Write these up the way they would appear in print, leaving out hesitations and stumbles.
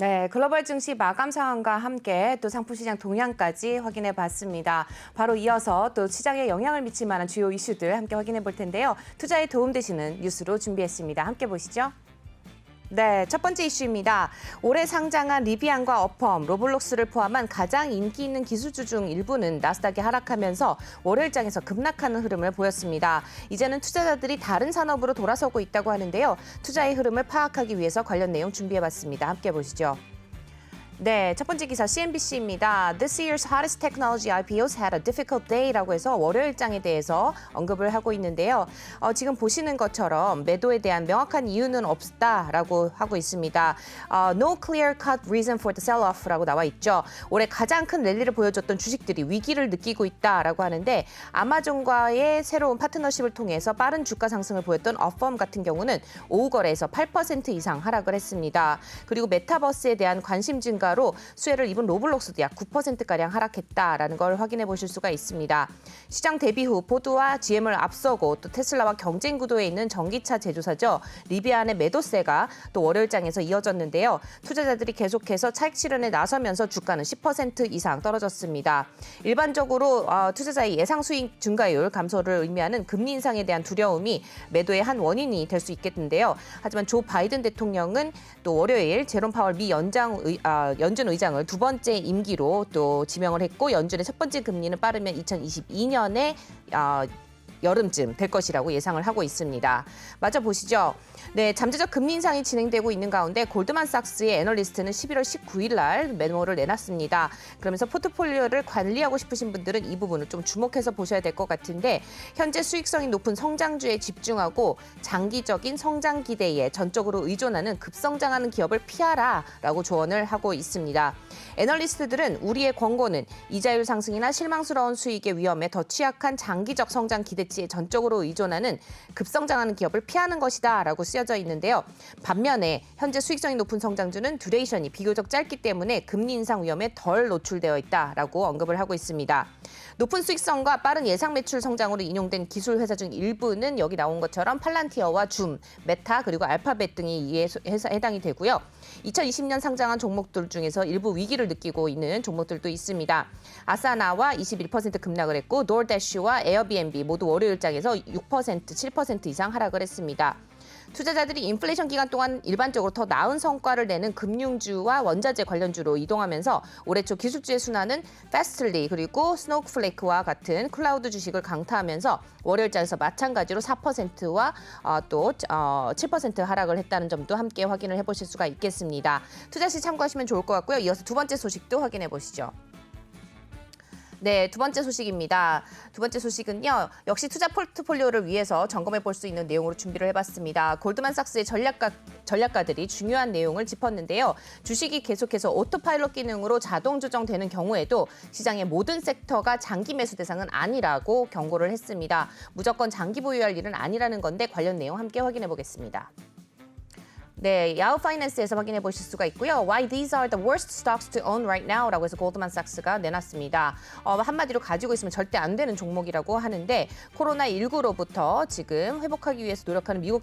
네, 글로벌 증시 마감 상황과 함께 또 상품 시장 동향까지 확인해 봤습니다. 바로 이어서 또 시장에 영향을 미칠 만한 주요 이슈들 함께 확인해 볼 텐데요. 투자에 도움되시는 뉴스로 준비했습니다. 함께 보시죠. 네, 첫 번째 이슈입니다. 올해 상장한 리비안과 어펌, 로블록스를 포함한 가장 인기 있는 기술주 중 일부는 나스닥이 하락하면서 월요일장에서 급락하는 흐름을 보였습니다. 이제는 투자자들이 다른 산업으로 돌아서고 있다고 하는데요. 투자의 흐름을 파악하기 위해서 관련 내용 준비해봤습니다. 함께 보시죠. 네, 첫 번째 기사 CNBC입니다. This year's hottest technology IPOs had a difficult day라고 해서 월요일장에 대해서 언급을 하고 있는데요. 지금 보시는 것처럼 매도에 대한 명확한 이유는 없다라고 하고 있습니다. No clear-cut reason for the sell-off라고 나와 있죠. 올해 가장 큰 랠리를 보여줬던 주식들이 위기를 느끼고 있다라고 하는데 아마존과의 새로운 파트너십을 통해서 빠른 주가 상승을 보였던 어펌 같은 경우는 오후 거래에서 8% 이상 하락을 했습니다. 그리고 메타버스에 대한 관심 증가 로 수혜를 입은 로블록스도 약 9%가량 하락했다라는 걸 확인해 보실 수가 있습니다. 시장 데뷔 후 포드와 GM을 앞서고 또 테슬라와 경쟁 구도에 있는 전기차 제조사죠. 리비안의 매도세가 또 월요일장에서 이어졌는데요. 투자자들이 계속해서 차익 실현에 나서면서 주가는 10% 이상 떨어졌습니다. 일반적으로 투자자의 예상 수익 증가율 감소를 의미하는 금리 인상에 대한 두려움이 매도의 한 원인이 될 수 있겠는데요. 하지만 조 바이든 대통령은 또 월요일 제롬 파월 미 연준 의장을 두 번째 임기로 또 지명을 했고 연준의 첫 번째 금리는 빠르면 2022년에 여름쯤 될 것이라고 예상을 하고 있습니다. 마저 보시죠. 네, 잠재적 금리 인상이 진행되고 있는 가운데 골드만삭스의 애널리스트는 11월 19일 날 메모를 내놨습니다. 그러면서 포트폴리오를 관리하고 싶으신 분들은 이 부분을 좀 주목해서 보셔야 될 것 같은데 현재 수익성이 높은 성장주에 집중하고 장기적인 성장 기대에 전적으로 의존하는 급성장하는 기업을 피하라라고 조언을 하고 있습니다. 애널리스트들은 우리의 권고는 이자율 상승이나 실망스러운 수익의 위험에 더 취약한 장기적 성장 기대치에 전적으로 의존하는 급성장하는 기업을 피하는 것이다라고 쓰여져 있는데요. 반면에 현재 수익성이 높은 성장주는 듀레이션이 비교적 짧기 때문에 금리 인상 위험에 덜 노출되어 있다라고 언급을 하고 있습니다. 높은 수익성과 빠른 예상 매출 성장으로 인용된 기술 회사 중 일부는 여기 나온 것처럼 팔란티어와 줌, 메타 그리고 알파벳 등이 이에 해당이 되고요. 2020년 상장한 종목들 중에서 일부 위기를 느끼고 있는 종목들도 있습니다. 아사나와 21% 급락을 했고 도어대쉬와 에어비앤비 모두 월요일장에서 6%, 7% 이상 하락을 했습니다. 투자자들이 인플레이션 기간 동안 일반적으로 더 나은 성과를 내는 금융주와 원자재 관련주로 이동하면서 올해 초 기술주의 순환은 패스틀리 그리고 스노우플레이크와 같은 클라우드 주식을 강타하면서 월요일장에서 마찬가지로 4%와 또 7% 하락을 했다는 점도 함께 확인을 해보실 수가 있겠습니다. 투자 시 참고하시면 좋을 것 같고요. 이어서 두 번째 소식도 확인해 보시죠. 네, 두 번째 소식입니다. 두 번째 소식은요. 역시 투자 포트폴리오를 위해서 점검해 볼 수 있는 내용으로 준비를 해봤습니다. 골드만삭스의 전략가들이 중요한 내용을 짚었는데요. 주식이 계속해서 오토파일럿 기능으로 자동 조정되는 경우에도 시장의 모든 섹터가 장기 매수 대상은 아니라고 경고를 했습니다. 무조건 장기 보유할 일은 아니라는 건데 관련 내용 함께 확인해 보겠습니다. 네, 야후 파이낸스에서 확인해 보실 수가 있고요. Why these are the worst stocks to own right now 라고 해서 골드만삭스가 내놨습니다. 한마디로 가지고 있으면 절대 안 되는 종목이라고 하는데 코로나19로부터 지금 회복하기 위해서 노력하는 미국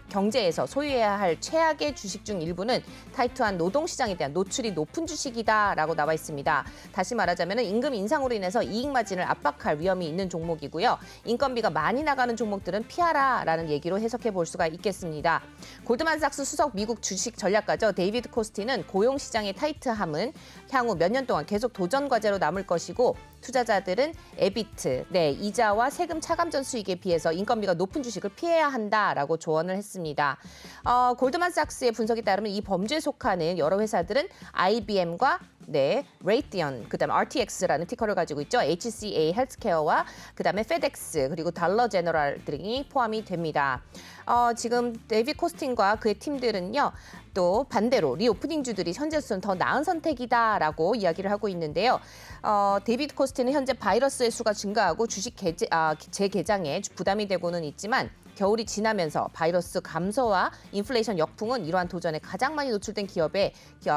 경제에서 소유해야 할 최악의 주식 중 일부는 타이트한 노동시장에 대한 노출이 높은 주식이다라고 나와 있습니다. 다시 말하자면 임금 인상으로 인해서 이익 마진을 압박할 위험이 있는 종목이고요. 인건비가 많이 나가는 종목들은 피하라라는 얘기로 해석해 볼 수가 있겠습니다. 골드만삭스 수석 미국 주식 전략가죠. 데이비드 코스티는 고용 시장의 타이트함은 향후 몇 년 동안 계속 도전 과제로 남을 것이고 투자자들은 에비트, 이자와 세금 차감전 수익에 비해서 인건비가 높은 주식을 피해야 한다라고 조언을 했습니다. 골드만삭스의 분석에 따르면 이 범주에 속하는 여러 회사들은 IBM과 레이티언, 그다음에 RTX라는 티커를 가지고 있죠. HCA 헬스케어와 그다음에 페덱스 그리고 달러 제너럴 등이 포함이 됩니다. 지금 데이비드 코스틴과 그의 팀들은요. 또 반대로 리오프닝주들이 현재로서는 더 나은 선택이다라고 이야기를 하고 있는데요. 데이비드 코스틴은 현재 바이러스의 수가 증가하고 주식 재개장에 부담이 되고는 있지만 겨울이 지나면서 바이러스 감소와 인플레이션 역풍은 이러한 도전에 가장 많이 노출된 기업의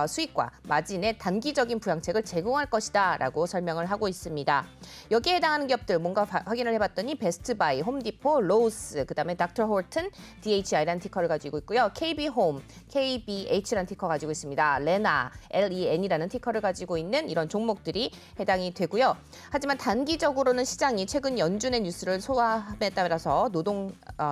수익과 마진의 단기적인 부양책을 제공할 것이다라고 설명을 하고 있습니다. 여기에 해당하는 기업들 뭔가 확인을 해봤더니 베스트바이, 홈디포, 로우스, 그다음에 닥터 홀튼, DHI라는 티커를 가지고 있고요. KB홈, KBH라는 티커 가지고 있습니다. 레나, LEN이라는 티커를 가지고 있는 이런 종목들이 해당이 되고요. 하지만 단기적으로는 시장이 최근 연준의 뉴스를 소화함에 따라서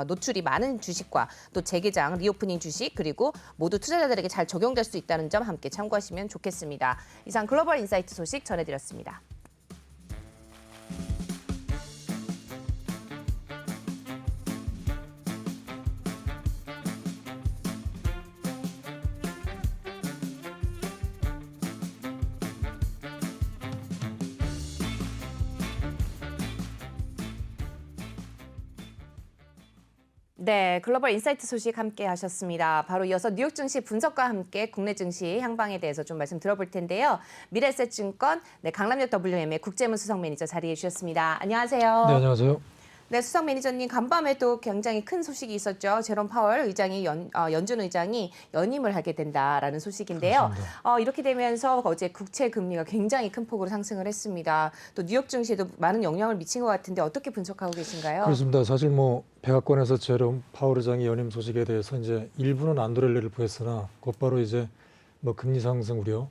노출이 많은 주식과 또 재개장, 리오프닝 주식 그리고 모두 투자자들에게 잘 적용될 수 있다는 점 함께 참고하시면 좋겠습니다. 이상 글로벌 인사이트 소식 전해드렸습니다. 네, 글로벌 인사이트 소식 함께 하셨습니다. 바로 이어서 뉴욕 증시 분석과 함께 국내 증시 향방에 대해서 좀 말씀 들어볼 텐데요. 미래에셋증권 강남역 WM의 국제문 수석 매니저 자리해 주셨습니다. 안녕하세요. 네, 안녕하세요. 네, 수석 매니저님 간밤에 또 굉장히 큰 소식이 있었죠. 제롬 파월 의장이 연준 의장이 연임을 하게 된다라는 소식인데요. 이렇게 되면서 어제 국채 금리가 굉장히 큰 폭으로 상승을 했습니다. 또 뉴욕 증시에도 많은 영향을 미친 것 같은데 어떻게 분석하고 계신가요? 그렇습니다. 사실 백악관에서 제롬 파월 의장의 연임 소식에 대해서 이제 일부는 안도렐레를 보였으나 곧바로 이제 금리 상승 우려,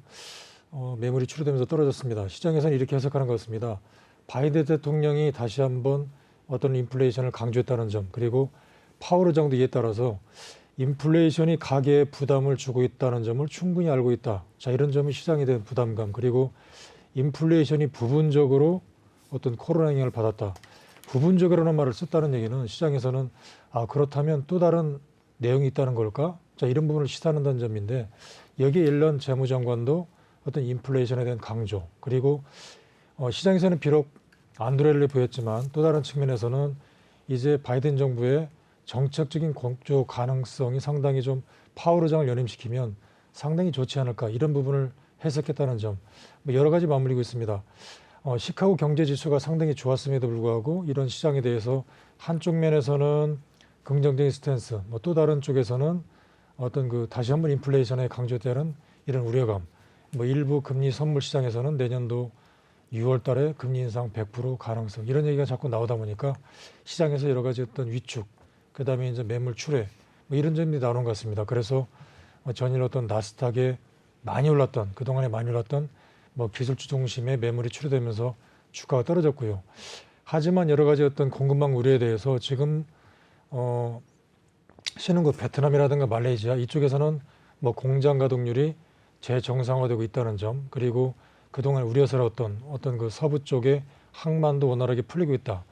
매물이 추료되면서 떨어졌습니다. 시장에서는 이렇게 해석하는 것 같습니다. 바이든 대통령이 다시 한번 어떤 인플레이션을 강조했다는 점, 그리고 파월 의장도 이에 따라서 인플레이션이 가계에 부담을 주고 있다는 점을 충분히 알고 있다. 자, 이런 점이 시장에 대한 부담감, 그리고 인플레이션이 부분적으로 어떤 코로나 영향을 받았다. 부분적으로라는 말을 썼다는 얘기는 시장에서는 그렇다면 또 다른 내용이 있다는 걸까? 자, 이런 부분을 시사한다는 점인데, 여기에 옐런 재무장관도 어떤 인플레이션에 대한 강조, 그리고 시장에서는 비록 안도렐레를 보였지만 또 다른 측면에서는 이제 바이든 정부의 정책적인 공조 가능성이 상당히 좀 파월 의장을 연임시키면 상당히 좋지 않을까, 이런 부분을 해석했다는 점, 여러 가지 맞물리고 있습니다. 시카고 경제지수가 상당히 좋았음에도 불구하고 이런 시장에 대해서 한쪽 면에서는 긍정적인 스탠스, 또 다른 쪽에서는 어떤 다시 한번 인플레이션에 강조되는 이런 우려감, 일부 금리 선물 시장에서는 내년도 6월 달에 금리 인상 100% 가능성, 이런 얘기가 자꾸 나오다 보니까 시장에서 여러 가지 어떤 위축, 그 다음에 이제 매물 출회, 이런 점들이 나오는 것 같습니다. 그래서 전일 어떤 나스닥에 많이 올랐던, 그동안에 많이 올랐던 기술주 중심의 매물이 출회되면서 주가가 떨어졌고요. 하지만 여러 가지 어떤 공급망 우려에 대해서 지금 신흥국 베트남이라든가 말레이시아 이쪽에서는 공장 가동률이 재정상화되고 있다는 점, 그리고 그동안 우려스러웠던 어떤 서부 쪽의 항만도 원활하게 풀리고 있다.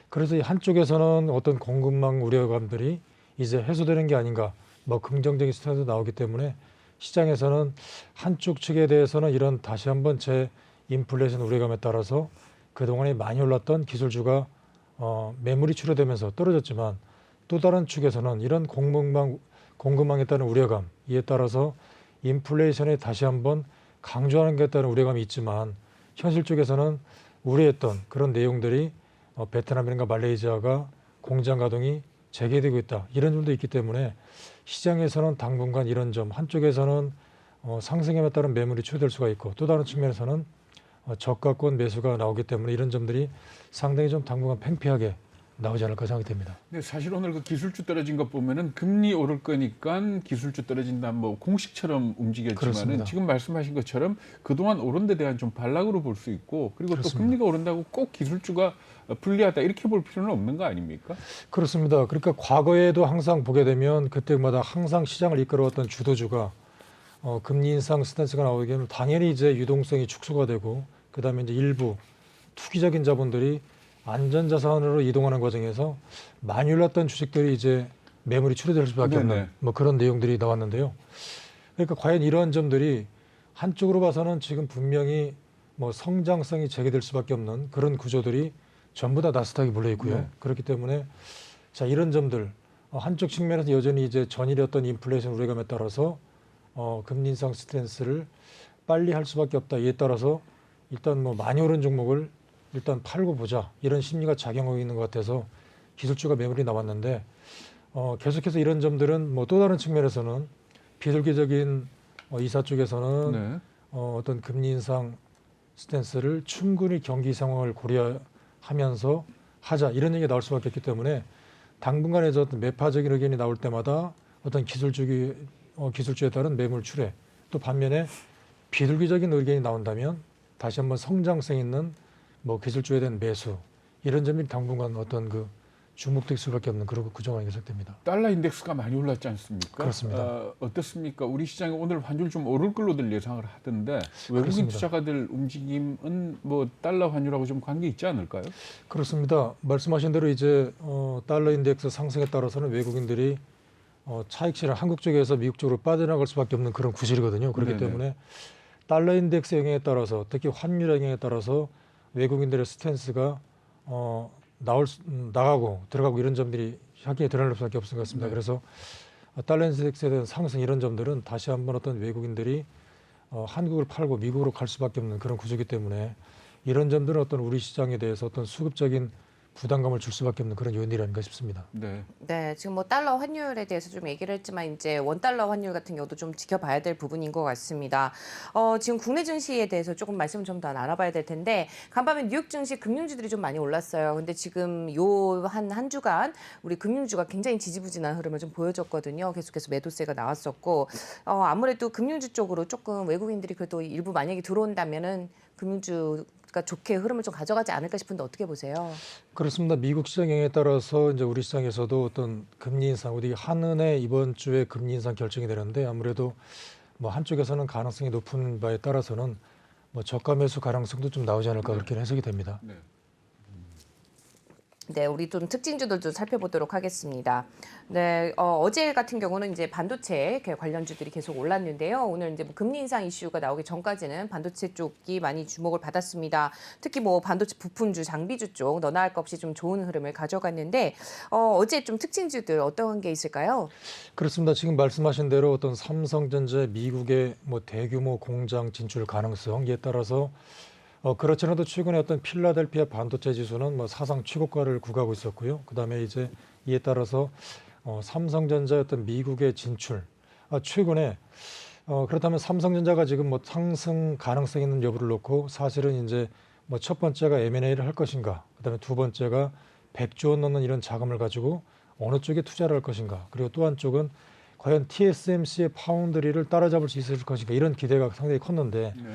그래서 이 한쪽에서는 어떤 공급망 우려감들이 이제 해소되는 게 아닌가, 긍정적인 스탠스도 나오기 때문에 시장에서는 한쪽 측에 대해서는 이런 다시 한번 인플레이션 우려감에 따라서 그동안에 많이 올랐던 기술주가 매물이 출회되면서 떨어졌지만, 또 다른 축에서는 이런 공급망에 따른 우려감, 이에 따라서 인플레이션에 다시 한번 강조하는 게 따른 우려감이 있지만, 현실 쪽에서는 우려했던 그런 내용들이 베트남이나 말레이시아가 공장 가동이 재개되고 있다, 이런 점도 있기 때문에 시장에서는 당분간 이런 점, 한쪽에서는 상승에 따른 매물이 추가될 수가 있고, 또 다른 측면에서는 저가권 매수가 나오기 때문에 이런 점들이 상당히 좀 당분간 팽팽하게 나오지 않을까 생각이 됩니다. 네, 사실 오늘 기술주 떨어진 것 보면은 금리 오를 거니까 기술주 떨어진다 공식처럼 움직였지만은 지금 말씀하신 것처럼 그동안 오른 데 대한 좀 반락으로 볼 수 있고, 그리고 그렇습니다. 또 금리가 오른다고 꼭 기술주가 불리하다 이렇게 볼 필요는 없는 거 아닙니까? 그렇습니다. 그러니까 과거에도 항상 보게 되면 그때마다 항상 시장을 이끌어왔던 주도주가 금리 인상 스탠스가 나오게 되면 당연히 이제 유동성이 축소가 되고, 그다음에 이제 일부 투기적인 자본들이 안전자산으로 이동하는 과정에서 많이 올랐던 주식들이 이제 매물이 출회될 수밖에 없는 그런 내용들이 나왔는데요. 그러니까 과연 이러한 점들이 한쪽으로 봐서는 지금 분명히 성장성이 재개될 수밖에 없는 그런 구조들이 전부 다 나스닥에 몰려 있고요. 그렇기 때문에 자, 이런 점들 한쪽 측면에서 여전히 이제 전일의 어떤 인플레이션 우려감에 따라서 금리 인상 스탠스를 빨리 할 수밖에 없다. 이에 따라서 일단 많이 오른 종목을 일단 팔고 보자, 이런 심리가 작용하고 있는 것 같아서 기술주가 매물이 나왔는데 계속해서 이런 점들은 뭐 또 다른 측면에서는 비둘기적인 이사 쪽에서는 네. 어떤 금리 인상 스탠스를 충분히 경기 상황을 고려하면서 하자 이런 얘기가 나올 수밖에 없기 때문에 당분간에 어떤 매파적인 의견이 나올 때마다 어떤 기술주에 따른 매물 출회 또 반면에 비둘기적인 의견이 나온다면 다시 한번 성장성 있는 뭐 기술주에 대한 매수 이런 점이 당분간 어떤 그 주목될 수밖에 없는 그런 구조가 예상됩니다. 달러 인덱스가 많이 올랐지 않습니까? 그렇습니다. 어떻습니까? 우리 시장이 오늘 환율 좀 오를 걸로들 예상을 하던데 외국인 그렇습니다. 투자가들 움직임은 뭐 달러 환율하고 좀 관계 있지 않을까요? 그렇습니다. 말씀하신 대로 이제 달러 인덱스 상승에 따라서는 외국인들이 차익 실현 한국 쪽에서 미국 쪽으로 빠져나갈 수밖에 없는 그런 구실이거든요. 그렇기 네네. 때문에 달러 인덱스 영향에 따라서 특히 환율 영향에 따라서 외국인들의 스탠스가 나가고 들어가고 이런 점들이 향기에 드러날 수밖에 없을 것 같습니다. 네. 그래서 달러 인덱스에 대한 상승 이런 점들은 다시 한번 어떤 외국인들이 한국을 팔고 미국으로 갈 수밖에 없는 그런 구조이기 때문에 이런 점들은 어떤 우리 시장에 대해서 어떤 수급적인 부담감을 줄 수밖에 없는 그런 요인들이 아닌가 싶습니다. 네. 네, 지금 뭐 달러 환율에 대해서 좀 얘기를 했지만 이제 원달러 환율 같은 경우도 좀 지켜봐야 될 부분인 것 같습니다. 지금 국내 증시에 대해서 조금 말씀 좀 더 나눠봐야 될 텐데 간밤에 뉴욕 증시 금융주들이 좀 많이 올랐어요. 근데 지금 요 한 주간 우리 금융주가 굉장히 지지부진한 흐름을 좀 보여줬거든요. 계속해서 매도세가 나왔었고 아무래도 금융주 쪽으로 조금 외국인들이 그래도 일부 만약에 들어온다면은 금융주가 좋게 흐름을 좀 가져가지 않을까 싶은데 어떻게 보세요? 그렇습니다. 미국 시장 영향에 따라서 이제 우리 시장에서도 어떤 금리 인상, 우리 한은의 이번 주에 금리 인상 결정이 되는데 아무래도 뭐 한쪽에서는 가능성이 높은 바에 따라서는 뭐 저가 매수 가능성도 좀 나오지 않을까 그렇게 해석이 됩니다. 네. 네, 우리 좀 특징주들도 살펴보도록 하겠습니다. 네, 어제 같은 경우는 이제 반도체 관련주들이 계속 올랐는데요. 오늘 이제 뭐 금리 인상 이슈가 나오기 전까지는 반도체 쪽이 많이 주목을 받았습니다. 특히 뭐 반도체 부품주, 장비주 쪽 너나 할 것 없이 좀 좋은 흐름을 가져갔는데 어제 좀 특징주들 어떤 게 있을까요? 그렇습니다. 지금 말씀하신 대로 어떤 삼성전자의 미국의 뭐 대규모 공장 진출 가능성 이에 따라서 그렇지 않아도 최근에 어떤 필라델피아 반도체 지수는 뭐 사상 최고가를 구가하고 있었고요. 그다음에 이제 이에 따라서 삼성전자의 어떤 미국의 진출 최근에 그렇다면 삼성전자가 지금 뭐 상승 가능성 있는 여부를 놓고 사실은 이제 뭐 첫 번째가 M&A를 할 것인가, 그다음에 두 번째가 100조 원 넘는 이런 자금을 가지고 어느 쪽에 투자를 할 것인가, 그리고 또 한쪽은 과연 TSMC의 파운드리를 따라잡을 수 있을 것인가 이런 기대가 상당히 컸는데. 네.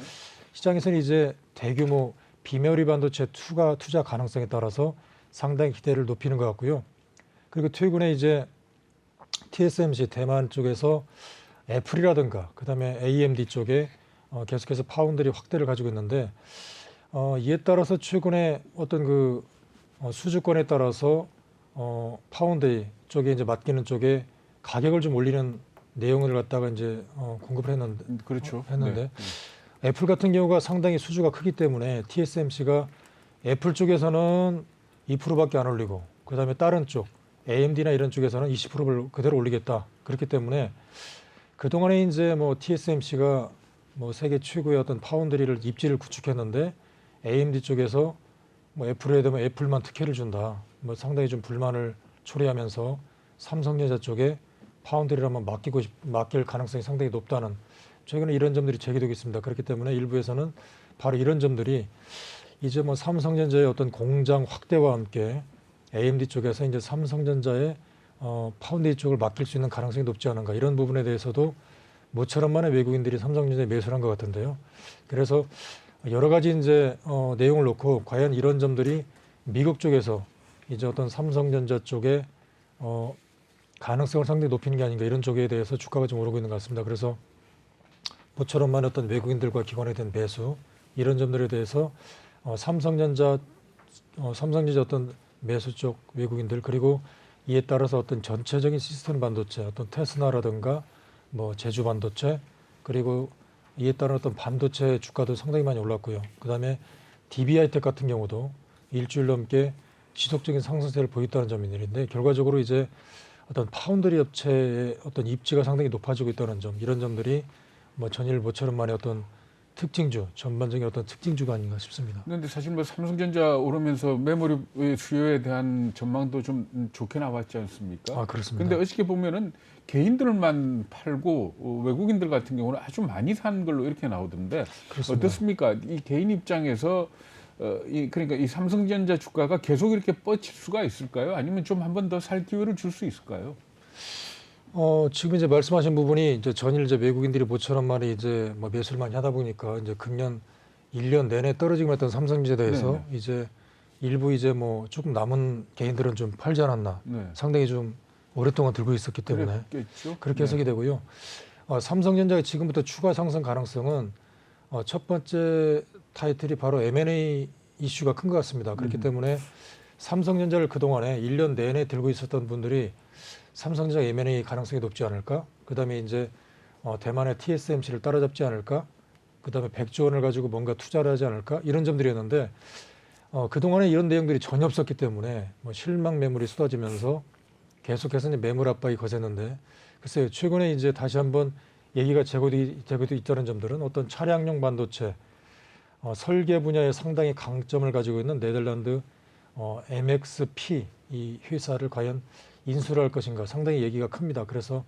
시장에서는 이제 대규모 비메모리 반도체 투자 가능성에 따라서 상당히 기대를 높이는 것 같고요. 그리고 최근에 이제 TSMC 대만 쪽에서 애플이라든가 그다음에 AMD 쪽에 계속해서 파운드리 확대를 가지고 있는데 이에 따라서 최근에 어떤 그 수주권에 따라서 파운드리 쪽에 이제 맡기는 쪽에 가격을 좀 올리는 내용을 갖다가 이제 공급을 했는데 그렇죠. 했는데 네. 애플 같은 경우가 상당히 수주가 크기 때문에 TSMC가 애플 쪽에서는 2%밖에 안 올리고 그다음에 다른 쪽 AMD나 이런 쪽에서는 20%를 그대로 올리겠다. 그렇기 때문에 그동안에 이제 뭐 TSMC가 뭐 세계 최고의 어떤 파운드리를 입지를 구축했는데 AMD 쪽에서 뭐 애플에 대면 애플만 특혜를 준다. 뭐 상당히 좀 불만을 초래하면서 삼성전자 쪽에 파운드리를 한번 맡길 가능성이 상당히 높다는 최근에 이런 점들이 제기되고 있습니다. 그렇기 때문에 일부에서는 바로 이런 점들이 이제 뭐 삼성전자의 어떤 공장 확대와 함께 AMD 쪽에서 이제 삼성전자의 파운드리 쪽을 맡길 수 있는 가능성이 높지 않은가 이런 부분에 대해서도 모처럼 만에 외국인들이 삼성전자에 매수를 한 것 같은데요. 그래서 여러 가지 이제 내용을 놓고 과연 이런 점들이 미국 쪽에서 이제 어떤 삼성전자 쪽에 가능성을 상당히 높이는 게 아닌가 이런 쪽에 대해서 주가가 좀 오르고 있는 것 같습니다. 그래서 모처럼만 어떤 외국인들과 기관에 대한 매수 이런 점들에 대해서 삼성전자 어떤 매수 쪽 외국인들 그리고 이에 따라서 어떤 전체적인 시스템 반도체 어떤 테스라라든가 뭐 제주 반도체 그리고 이에 따른 어떤 반도체 주가도 상당히 많이 올랐고요. 그다음에 DB하이텍 같은 경우도 일주일 넘게 지속적인 상승세를 보였다는 점이 있는데 결과적으로 이제 어떤 파운드리 업체의 어떤 입지가 상당히 높아지고 있다는 점 이런 점들이 뭐 전일 모처럼 만에 어떤 특징주, 전반적인 어떤 특징주가 아닌가 싶습니다. 그런데 사실 뭐 삼성전자 오르면서 메모리 수요에 대한 전망도 좀 좋게 나왔지 않습니까? 아, 그렇습니다. 근데 어떻게 보면은 개인들만 팔고 외국인들 같은 경우는 아주 많이 산 걸로 이렇게 나오던데 그렇습니다. 어떻습니까? 이 개인 입장에서 그러니까 이 삼성전자 주가가 계속 이렇게 뻗칠 수가 있을까요? 아니면 좀 한 번 더 살 기회를 줄 수 있을까요? 지금 이제 말씀하신 부분이 이제 전일 이제 외국인들이 모처럼 많이 이제 뭐 매수를 많이 하다 보니까 이제 금년 1년 내내 떨어지기만 했던 삼성전자에서 네네. 이제 일부 이제 뭐 조금 남은 개인들은 좀 팔지 않았나. 네. 상당히 좀 오랫동안 들고 있었기 때문에 그랬겠죠. 그렇게 해석이 되고요. 삼성전자의 지금부터 추가 상승 가능성은 첫 번째 타이틀이 바로 M&A 이슈가 큰 것 같습니다. 그렇기 때문에 삼성전자를 그동안에 1년 내내 들고 있었던 분들이 삼성전자 M&A 가능성이 높지 않을까? 그다음에 이제 대만의 TSMC를 따라잡지 않을까? 그다음에 100조 원을 가지고 뭔가 투자를 하지 않을까? 이런 점들이었는데 그동안에 이런 내용들이 전혀 없었기 때문에 뭐 실망 매물이 쏟아지면서 계속해서 이제 매물 압박이 거셌는데 글쎄요, 최근에 이제 다시 한번 얘기가 되고 있다는 점들은 어떤 차량용 반도체 설계 분야에 상당히 강점을 가지고 있는 네덜란드 MXP 이 회사를 과연 인수를 할 것인가 상당히 얘기가 큽니다. 그래서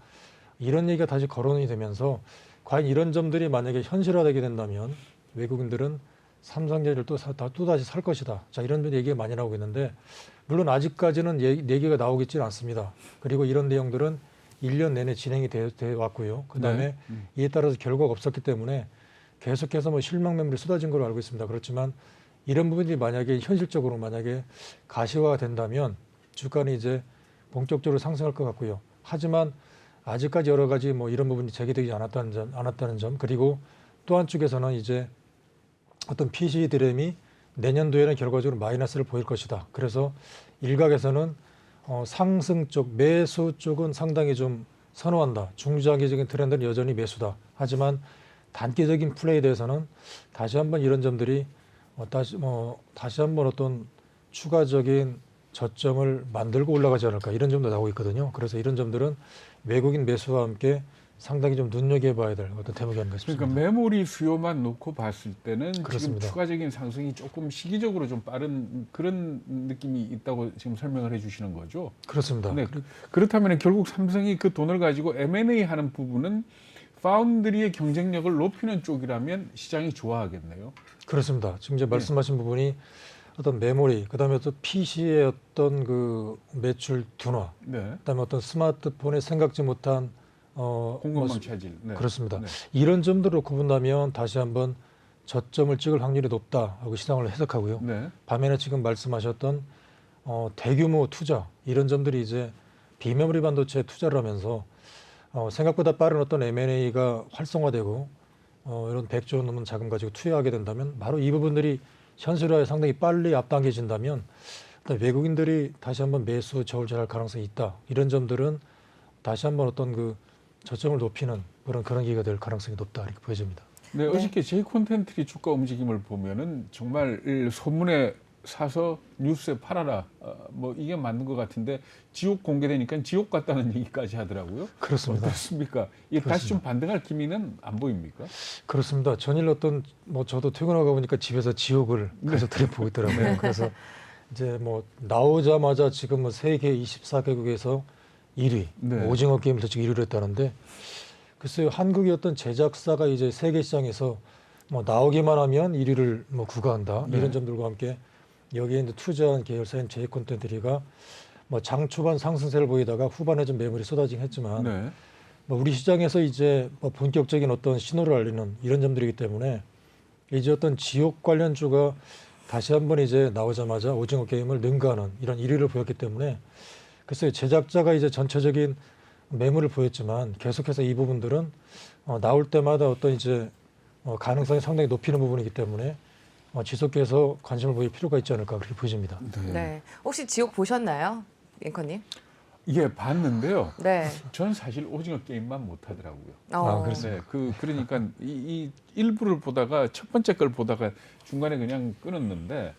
이런 얘기가 다시 거론이 되면서 과연 이런 점들이 만약에 현실화되게 된다면 외국인들은 삼성전자를 또다시 살 것이다. 자, 이런 얘기가 많이 나오고 있는데 물론 아직까지는 얘기가 나오겠지는 않습니다. 그리고 이런 내용들은 1년 내내 진행이 돼 왔고요. 그다음에 이에 따라서 결과가 없었기 때문에 계속해서 뭐 실망 매물이 쏟아진 걸로 알고 있습니다. 그렇지만 이런 부분이 만약에 현실적으로 만약에 가시화가 된다면 주가는 이제 본격적으로 상승할 것 같고요. 하지만 아직까지 여러 가지 뭐 이런 부분이 제기되지 않았다는 점 그리고 또 한쪽에서는 이제 어떤 PC 드램이 내년도에는 결과적으로 마이너스를 보일 것이다. 그래서 일각에서는 상승 쪽, 매수 쪽은 상당히 좀 선호한다. 중장기적인 트렌드는 여전히 매수다. 하지만 단기적인 플레이에 대해서는 다시 한번 이런 점들이 다시 한번 어떤 추가적인 저점을 만들고 올라가지 않을까 이런 점도 나오고 있거든요. 그래서 이런 점들은 외국인 매수와 함께 상당히 좀 눈여겨봐야 될 어떤 대목이 아닌가 싶습니다. 그러니까 메모리 수요만 놓고 봤을 때는 그렇습니다. 지금 추가적인 상승이 조금 시기적으로 좀 빠른 그런 느낌이 있다고 지금 설명을 해주시는 거죠. 그렇습니다. 네. 그렇다면 결국 삼성이 그 돈을 가지고 M&A 하는 부분은 파운드리의 경쟁력을 높이는 쪽이라면 시장이 좋아하겠네요. 그렇습니다. 지금 이제 말씀하신 부분이 어떤 메모리, 그다음에 또 PC의 어떤 그 매출 둔화, 네. 그다음에 어떤 스마트폰에 생각지 못한 공급망 차질. 네. 그렇습니다. 네. 이런 점들을 놓고 본다면 다시 한번 저점을 찍을 확률이 높다 하고 시장을 해석하고요. 네. 반면에 지금 말씀하셨던 대규모 투자 이런 점들이 이제 비메모리 반도체에 투자를 하면서 생각보다 빠른 어떤 M&A가 활성화되고 이런 100조 원 넘는 자금 가지고 투여하게 된다면 바로 이 부분들이 현실화에 상당히 빨리 앞당겨진다면 외국인들이 다시 한번 매수 저울질할 가능성이 있다. 이런 점들은 다시 한번 어떤 그 저점을 높이는 그런 기회가 될 가능성이 높다 이렇게 보여집니다. 네, 어저께 J콘텐트리 주가 움직임을 보면은 정말 소문에 사서 뉴스에 팔아라. 뭐 이게 맞는 것 같은데 지옥 공개되니까 지옥 같다는 얘기까지 하더라고요. 그렇습니다. 어떻습니까? 이게 다시 좀 반등할 기미는 안 보입니까? 그렇습니다. 전일 어떤 저도 퇴근하고 보니까 집에서 지옥을 계속 들여보고 있더라고요. 그래서 이제 뭐 나오자마자 지금 뭐 세계 24개국에서 1위, 네. 오징어 게임을 지금 1위를 했다는데 글쎄요, 한국의 어떤 제작사가 이제 세계 시장에서 뭐 나오기만 하면 1위를 뭐 구가한다 네. 이런 점들과 함께 여기에 이제 투자한 계열사인 J콘텐트리가 뭐 장 초반 상승세를 보이다가 후반에 좀 매물이 쏟아지긴 했지만 네. 뭐 우리 시장에서 이제 뭐 본격적인 어떤 신호를 알리는 이런 점들이기 때문에 이제 어떤 지역 관련주가 다시 한번 이제 나오자마자 오징어 게임을 능가하는 이런 1위를 보였기 때문에 글쎄요, 제작자가 이제 전체적인 매물을 보였지만 계속해서 이 부분들은 나올 때마다 어떤 이제 가능성이 상당히 높이는 부분이기 때문에 지속해서 관심을 보일 필요가 있지 않을까 그렇게 보여집니다. 네. 혹시 지옥 보셨나요, 앵커님? 이게 봤는데요. 네. 전 사실 오징어 게임만 못 하더라고요. 그렇습니다. 네, 그러니까 이 일부를 보다가 첫 번째 걸 보다가 중간에 그냥 끊었는데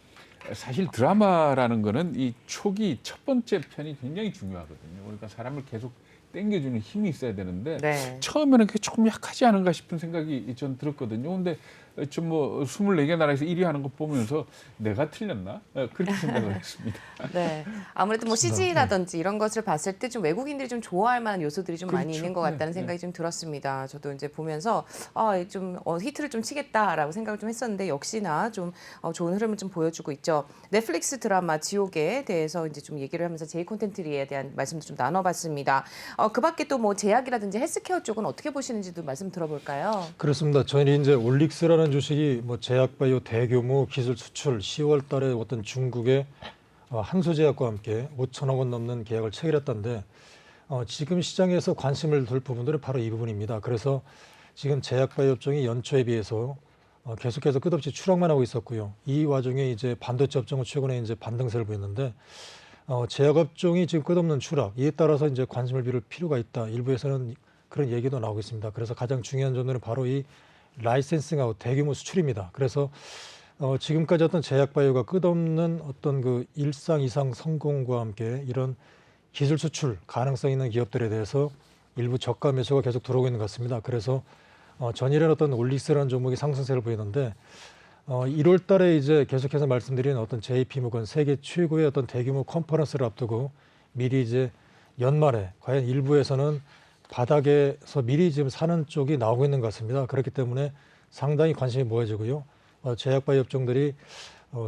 사실 드라마라는 거는 이 초기 첫 번째 편이 굉장히 중요하거든요. 그러니까 사람을 계속 땡겨주는 힘이 있어야 되는데 네. 처음에는 그게 조금 약하지 않은가 싶은 생각이 전 들었거든요. 근데 좀 뭐 24개 나라에서 1위 하는 거 보면서 내가 틀렸나? 그렇게 생각을 했습니다. 네. 아무래도 뭐 CG라든지 이런 것을 봤을 때 좀 외국인들이 좀 좋아할 만한 요소들이 좀 많이 그렇죠. 있는 것 같다는 네, 생각이 좀 들었습니다. 저도 이제 보면서 좀 히트를 좀 치겠다라고 생각을 좀 했었는데 역시나 좀 좋은 흐름을 좀 보여주고 있죠. 넷플릭스 드라마 지옥에 대해서 이제 좀 얘기를 하면서 제 콘텐츠에 대한 말씀도 좀 나눠봤습니다. 그 밖에 또 뭐 제약이라든지 헬스케어 쪽은 어떻게 보시는지도 말씀 들어볼까요? 그렇습니다. 저희는 이제 올릭스라는 주식이 뭐 제약바이오 대규모 기술 수출 10월 달에 어떤 중국의 한수제약과 함께 5천억 원 넘는 계약을 체결했던데 지금 시장에서 관심을 둘 부분들은 바로 이 부분입니다. 그래서 지금 제약바이오 업종이 연초에 비해서 계속해서 끝없이 추락만 하고 있었고요. 이 와중에 이제 반도체 업종은 최근에 이제 반등세를 보였는데 제약 업종이 지금 끝없는 추락, 이에 따라서 이제 관심을 기울일 필요가 있다. 일부에서는 그런 얘기도 나오고 있습니다. 그래서 가장 중요한 점은 바로 이 라이센싱하고 대규모 수출입니다. 그래서 지금까지 어떤 제약바이오가 끝없는 어떤 그 일상 이상 성공과 함께 이런 기술 수출 가능성 있는 기업들에 대해서 일부 저가 매수가 계속 들어오고 있는 것 같습니다. 그래서 전일은 어떤 올릭스라는 종목이 상승세를 보이는데 1월 달에 이제 계속해서 말씀드린 어떤 JP모건 세계 최고의 어떤 대규모 컨퍼런스를 앞두고 미리 이제 연말에 과연 일부에서는 바닥에서 미리 지금 사는 쪽이 나오고 있는 것 같습니다. 그렇기 때문에 상당히 관심이 모아지고요. 제약바이오 업종들이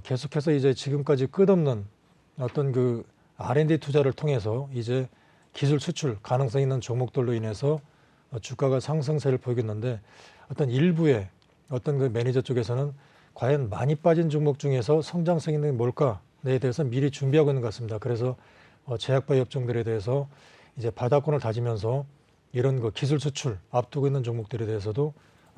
계속해서 이제 지금까지 끝없는 어떤 그 R&D 투자를 통해서 이제 기술 수출 가능성 있는 종목들로 인해서 주가가 상승세를 보이겠는데 어떤 일부의 어떤 그 매니저 쪽에서는 과연 많이 빠진 종목 중에서 성장성 있는 게 뭘까에 대해서 미리 준비하고 있는 것 같습니다. 그래서 제약바이오 업종들에 대해서 이제 바닥권을 다지면서 이런 그 기술 수출 앞두고 있는 종목들에 대해서도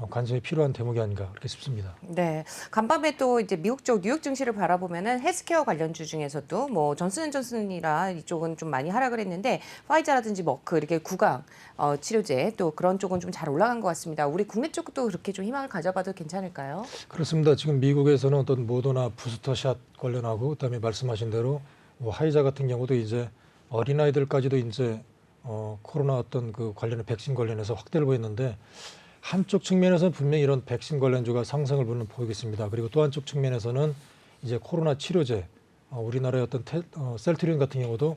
관심이 필요한 대목이 아닌가 그렇게 싶습니다. 네, 간밤에 또 이제 미국 쪽 뉴욕 증시를 바라보면은 헬스케어 관련주 중에서도 뭐 존슨앤존슨이라 이쪽은 좀 많이 하락을 했는데 파이자라든지 머크 이렇게 구강 치료제 또 그런 쪽은 좀 잘 올라간 것 같습니다. 우리 국내 쪽도 그렇게 좀 희망을 가져봐도 괜찮을까요? 그렇습니다. 지금 미국에서는 어떤 모더나 부스터샷 관련하고 그다음에 말씀하신 대로 뭐 화이자 같은 경우도 이제 어린아이들까지도 이제 코로나 어떤 그 관련의 백신 관련해서 확대를 보였는데 한쪽 측면에서는 분명히 이런 백신 관련주가 상승을 보이고 있습니다. 그리고 또 한쪽 측면에서는 이제 코로나 치료제, 우리나라의 어떤 셀트리온 같은 경우도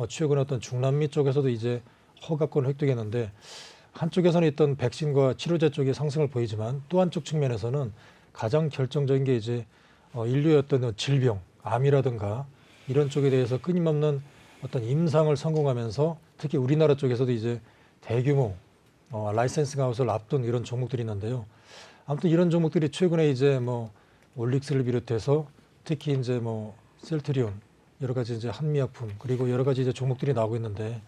최근에 어떤 중남미 쪽에서도 이제 허가권을 획득했는데 한쪽에서는 있던 백신과 치료제 쪽이 상승을 보이지만 또 한쪽 측면에서는 가장 결정적인 게 이제 인류의 어떤 질병, 암이라든가 이런 쪽에 대해서 끊임없는 어떤 임상을 성공하면서 특히 우리나라 쪽에서도 이제 대규모 라이센싱 하우스를 앞둔 이런 종목들이 있는데요. 아무튼 이런 종목들이 최근에 이제 뭐 올릭스를 비롯해서 특히 이제 뭐 셀트리온 여러 가지 이제 한미약품 그리고 여러 가지 이제 종목들이 나오고 있는데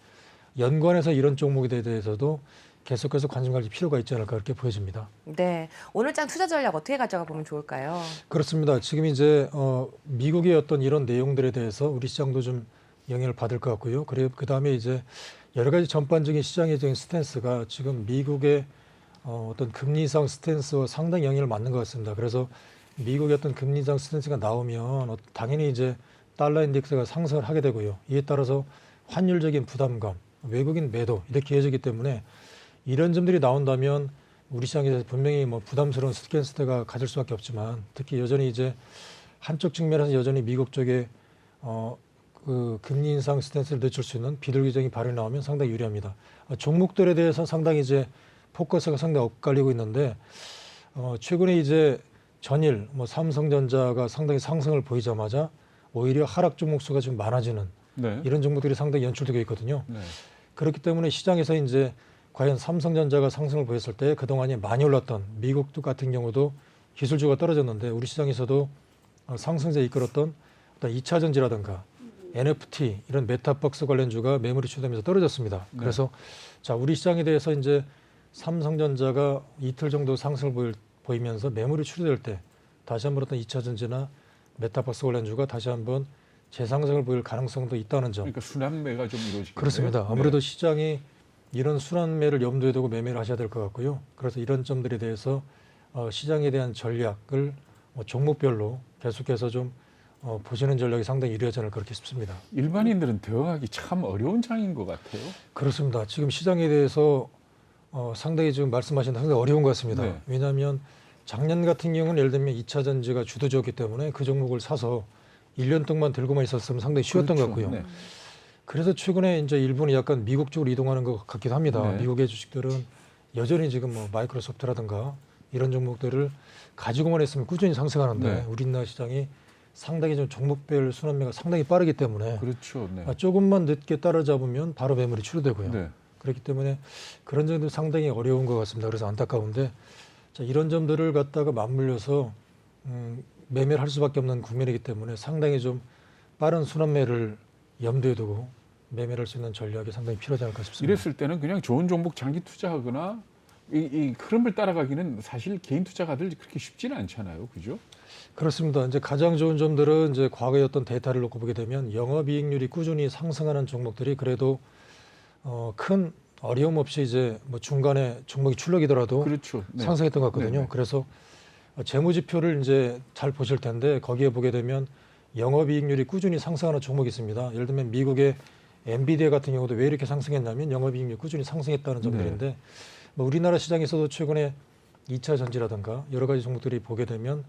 연관해서 이런 종목에 대해서도 계속해서 관심 가질 필요가 있지 않을까 그렇게 보여집니다. 네, 오늘장 투자 전략 어떻게 가져가 보면 좋을까요? 그렇습니다. 지금 이제 미국의 어떤 이런 내용들에 대해서 우리 시장도 좀 영향을 받을 것 같고요. 그리고 그 다음에 이제 여러 가지 전반적인 시장의 스탠스가 지금 미국의 어떤 금리 인상 스탠스와 상당히 영향을 받는 것 같습니다. 그래서 미국의 어떤 금리 인상 스탠스가 나오면 당연히 이제 달러 인덱스가 상승을 하게 되고요. 이에 따라서 환율적인 부담감, 외국인 매도 이렇게 이어지기 때문에 이런 점들이 나온다면 우리 시장에서 분명히 뭐 부담스러운 스탠스가 가질 수밖에 없지만 특히 여전히 이제 한쪽 측면에서 여전히 미국 쪽에 그 금리 인상 스탠스를 늦출 수 있는 비둘기적인 발언이 나오면 상당히 유리합니다. 종목들에 대해서 상당히 이제 포커스가 상당히 엇갈리고 있는데 최근에 이제 전일 뭐 삼성전자가 상당히 상승을 보이자마자 오히려 하락 종목 수가 좀 많아지는 네. 이런 종목들이 상당히 연출되고 있거든요. 네. 그렇기 때문에 시장에서 이제 과연 삼성전자가 상승을 보였을 때 그동안에 많이 올랐던 미국 같은 경우도 기술주가 떨어졌는데 우리 시장에서도 상승세에 이끌었던 어떤 2차 전지라든가 NFT 이런 메타버스 관련주가 매물이 추되면서 떨어졌습니다. 네. 그래서 자 우리 시장에 대해서 이제 삼성전자가 이틀 정도 상승을 보이면서 매물이 추리될 때 다시 한번 어떤 2차 전지나 메타버스 관련주가 다시 한번 재상승을 보일 가능성도 있다는 점. 그러니까 순환매가 좀 이루어지겠네요. 그렇습니다. 아무래도 시장이 이런 순환매를 염두에 두고 매매를 하셔야 될 것 같고요. 그래서 이런 점들에 대해서 시장에 대한 전략을 종목별로 계속해서 좀 보시는 전략이 상당히 유리하지 않을까 그렇게 싶습니다. 일반인들은 대응하기 참 어려운 장인 것 같아요. 그렇습니다. 지금 시장에 대해서 상당히 지금 말씀하신 상당히 어려운 것 같습니다. 네. 왜냐하면 작년 같은 경우는 예를 들면 2차 전지가 주도주였기 때문에 그 종목을 사서 1년 동안 들고만 있었으면 상당히 쉬웠던 것 같고요. 네. 그래서 최근에 이제 일본이 약간 미국 쪽으로 이동하는 것 같기도 합니다. 네. 미국의 주식들은 여전히 지금 뭐 마이크로소프트라든가 이런 종목들을 가지고만 있으면 꾸준히 상승하는데 네. 우리나라 시장이 상당히 좀 종목별 순환매가 상당히 빠르기 때문에 그렇죠. 네. 조금만 늦게 따라잡으면 바로 매물이 출루되고요. 네. 그렇기 때문에 그런 점도 상당히 어려운 것 같습니다. 그래서 안타까운데 자, 이런 점들을 갖다가 맞물려서 매매를 할 수밖에 없는 국면이기 때문에 상당히 좀 빠른 순환매를 염두에 두고 매매를 할 수 있는 전략이 상당히 필요하지 않을까 싶습니다. 이랬을 때는 그냥 좋은 종목 장기 투자하거나 이 흐름을 따라가기는 사실 개인 투자가들 그렇게 쉽지는 않잖아요. 그죠? 그렇습니다. 이제 가장 좋은 점들은 이제 과거의 어떤 데이터를 놓고 보게 되면 영업이익률이 꾸준히 상승하는 종목들이 그래도 큰 어려움 없이 이제 뭐 중간에 종목이 출렁이더라도 그렇죠. 네. 상승했던 것 같거든요. 네, 네. 그래서 재무지표를 이제 잘 보실 텐데 거기에 보게 되면 영업이익률이 꾸준히 상승하는 종목이 있습니다. 예를 들면 미국의 엔비디아 같은 경우도 왜 이렇게 상승했냐면 영업이익률이 꾸준히 상승했다는 점들인데 뭐 우리나라 시장에서도 최근에 2차 전지라든가 여러 가지 종목들이 보게 되면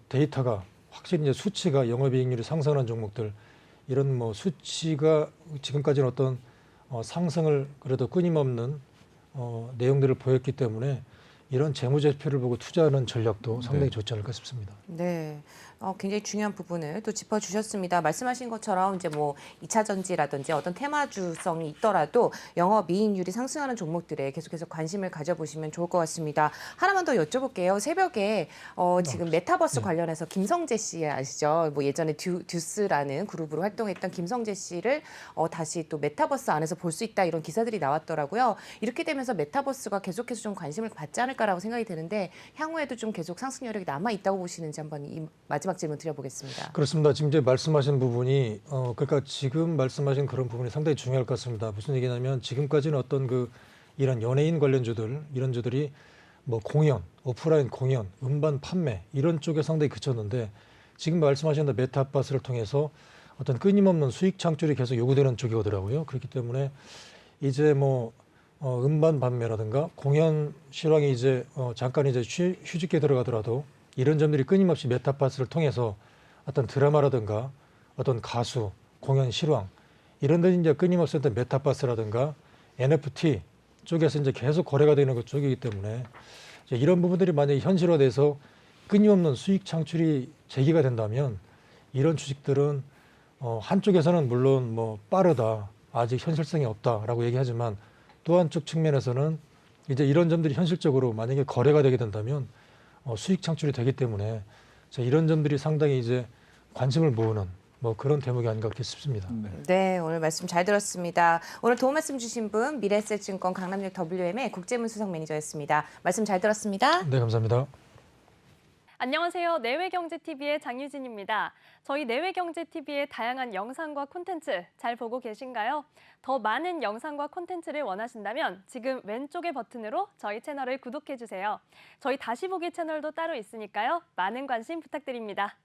데이터가 확실히 이제 수치가 영업이익률이 상승하는 종목들 이런 뭐 수치가 지금까지는 어떤 상승을 그래도 끊임없는 내용들을 보였기 때문에 이런 재무제표를 보고 투자하는 전략도 상당히 좋지 않을까 싶습니다. 네. 굉장히 중요한 부분을 또 짚어주셨습니다. 말씀하신 것처럼 이제 뭐 2차 전지라든지 어떤 테마주성이 있더라도 영업이익률이 상승하는 종목들에 계속해서 관심을 가져보시면 좋을 것 같습니다. 하나만 더 여쭤볼게요. 새벽에 지금 메타버스 관련해서 김성재 씨 아시죠? 뭐 예전에 듀스라는 그룹으로 활동했던 김성재 씨를 다시 또 메타버스 안에서 볼 수 있다 이런 기사들이 나왔더라고요. 이렇게 되면서 메타버스가 계속해서 좀 관심을 받지 않을까라고 생각이 드는데 향후에도 좀 계속 상승 여력이 남아 있다고 보시는지 한번 이 마지막 질문 드려보겠습니다. 그렇습니다. 지금 이제 말씀하신 부분이 그러니까 지금 말씀하신 그런 부분이 상당히 중요할 것 같습니다. 무슨 얘기냐면 지금까지는 어떤 이런 연예인 관련주들 이런 주들이 뭐 공연, 오프라인 공연, 음반 판매 이런 쪽에 상당히 그쳤는데 지금 말씀하신 메타버스를 통해서 어떤 끊임없는 수익 창출이 계속 요구되는 쪽이더라고요. 그렇기 때문에 이제 뭐 음반 판매라든가 공연 실황이 이제 잠깐 이제 휴직기에 들어가더라도 이런 점들이 끊임없이 메타버스를 통해서 어떤 드라마라든가 어떤 가수, 공연 실황 이런 데 이제 끊임없이 어떤 메타버스라든가 NFT 쪽에서 이제 계속 거래가 되는 것 쪽이기 때문에 이제 이런 부분들이 만약에 현실화돼서 끊임없는 수익 창출이 제기가 된다면 이런 주식들은 한쪽에서는 물론 뭐 빠르다, 아직 현실성이 없다라고 얘기하지만 또 한쪽 측면에서는 이제 이런 점들이 현실적으로 만약에 거래가 되게 된다면 수익 창출이 되기 때문에 이런 점들이 상당히 이제 관심을 모으는 뭐 그런 대목이 아닌가 그렇게 싶습니다. 네, 오늘 말씀 잘 들었습니다. 오늘 도움 말씀 주신 분 미래에셋증권 강남역 WM의 국제문수석 매니저였습니다. 말씀 잘 들었습니다. 네, 감사합니다. 안녕하세요. 내외경제TV의 장유진입니다. 저희 내외경제TV의 다양한 영상과 콘텐츠 잘 보고 계신가요? 더 많은 영상과 콘텐츠를 원하신다면 지금 왼쪽의 버튼으로 저희 채널을 구독해주세요. 저희 다시 보기 채널도 따로 있으니까요. 많은 관심 부탁드립니다.